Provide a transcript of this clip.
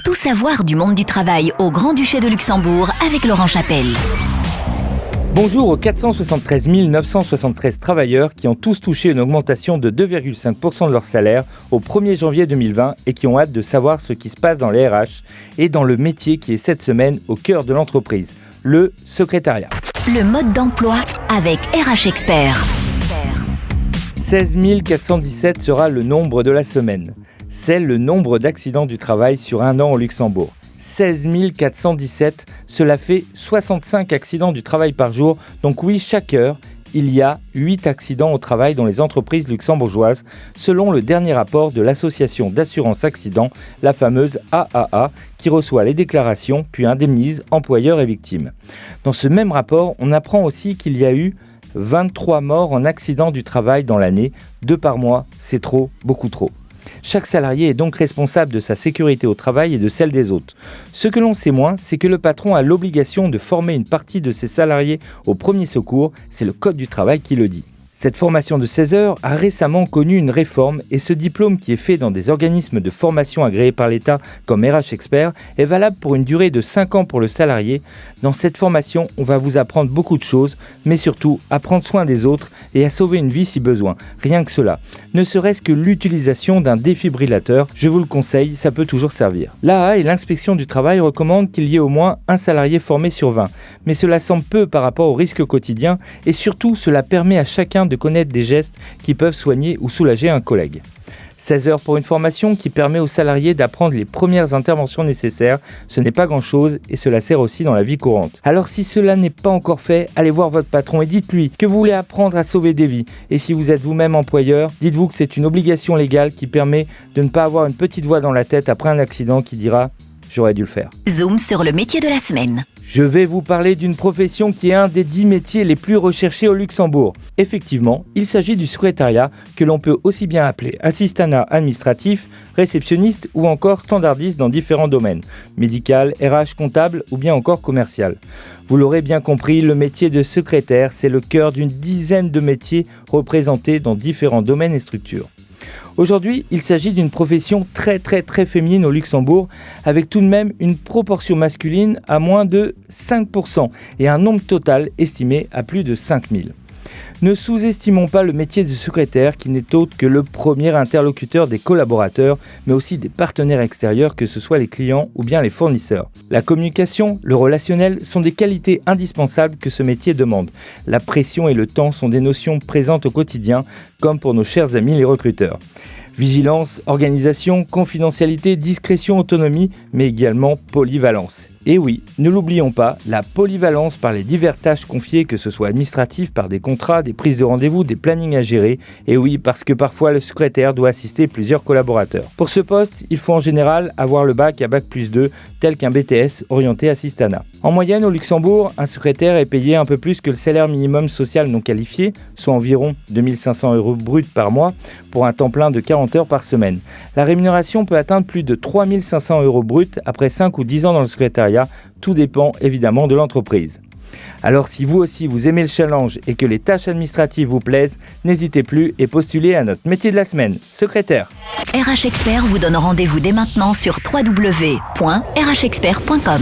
Tout savoir du monde du travail au Grand-Duché de Luxembourg avec Laurent Chapelle. Bonjour aux 473 973 travailleurs qui ont tous touché une augmentation de 2,5% de leur salaire au 1er janvier 2020 et qui ont hâte de savoir ce qui se passe dans les RH et dans le métier qui est cette semaine au cœur de l'entreprise, le secrétariat. Le mode d'emploi avec RH Expert. 16 417 sera le nombre de la semaine. C'est le nombre d'accidents du travail sur un an au Luxembourg. 16 417, cela fait 65 accidents du travail par jour. Donc oui, chaque heure, il y a 8 accidents au travail dans les entreprises luxembourgeoises, selon le dernier rapport de l'association d'assurance accident, la fameuse AAA, qui reçoit les déclarations puis indemnise employeurs et victimes. Dans ce même rapport, on apprend aussi qu'il y a eu 23 morts en accident du travail dans l'année, 2 par mois, c'est trop, beaucoup trop. Chaque salarié est donc responsable de sa sécurité au travail et de celle des autres. Ce que l'on sait moins, c'est que le patron a l'obligation de former une partie de ses salariés au premier secours, c'est le Code du travail qui le dit. Cette formation de 16 heures a récemment connu une réforme et ce diplôme qui est fait dans des organismes de formation agréés par l'État comme RH Expert est valable pour une durée de 5 ans pour le salarié. Dans cette formation, on va vous apprendre beaucoup de choses, mais surtout à prendre soin des autres et à sauver une vie si besoin. Rien que cela. Ne serait-ce que l'utilisation d'un défibrillateur, je vous le conseille, ça peut toujours servir. L'AA et l'inspection du travail recommandent qu'il y ait au moins un salarié formé sur 20. Mais cela semble peu par rapport aux risques quotidiens et surtout cela permet à chacun de connaître des gestes qui peuvent soigner ou soulager un collègue. 16 heures pour une formation qui permet aux salariés d'apprendre les premières interventions nécessaires, ce n'est pas grand-chose et cela sert aussi dans la vie courante. Alors si cela n'est pas encore fait, allez voir votre patron et dites-lui que vous voulez apprendre à sauver des vies. Et si vous êtes vous-même employeur, dites-vous que c'est une obligation légale qui permet de ne pas avoir une petite voix dans la tête après un accident qui dira « j'aurais dû le faire ». Zoom sur le métier de la semaine. Je vais vous parler d'une profession qui est un des 10 métiers les plus recherchés au Luxembourg. Effectivement, il s'agit du secrétariat que l'on peut aussi bien appeler assistanat administratif, réceptionniste ou encore standardiste dans différents domaines, médical, RH, comptable ou bien encore commercial. Vous l'aurez bien compris, le métier de secrétaire, c'est le cœur d'une dizaine de métiers représentés dans différents domaines et structures. Aujourd'hui, il s'agit d'une profession très féminine au Luxembourg, avec tout de même une proportion masculine à moins de 5% et un nombre total estimé à plus de 5000. Ne sous-estimons pas le métier de secrétaire qui n'est autre que le premier interlocuteur des collaborateurs, mais aussi des partenaires extérieurs, que ce soit les clients ou bien les fournisseurs. La communication, le relationnel sont des qualités indispensables que ce métier demande. La pression et le temps sont des notions présentes au quotidien, comme pour nos chers amis les recruteurs. Vigilance, organisation, confidentialité, discrétion, autonomie, mais également polyvalence. Et oui, ne l'oublions pas, la polyvalence par les diverses tâches confiées, que ce soit administratif par des contrats, des prises de rendez-vous, des plannings à gérer. Et oui, parce que parfois le secrétaire doit assister plusieurs collaborateurs. Pour ce poste, il faut en général avoir le bac à bac+2, tel qu'un BTS orienté assistanat. En moyenne, au Luxembourg, un secrétaire est payé un peu plus que le salaire minimum social non qualifié, soit environ 2 500 € bruts par mois, pour un temps plein de 40 heures par semaine. La rémunération peut atteindre plus de 3 500 € bruts après 5 ou 10 ans dans le secrétariat. Tout dépend évidemment de l'entreprise. Alors si vous aussi vous aimez le challenge et que les tâches administratives vous plaisent, n'hésitez plus et postulez à notre métier de la semaine, secrétaire. RH Expert vous donne rendez-vous dès maintenant sur www.rhexpert.com.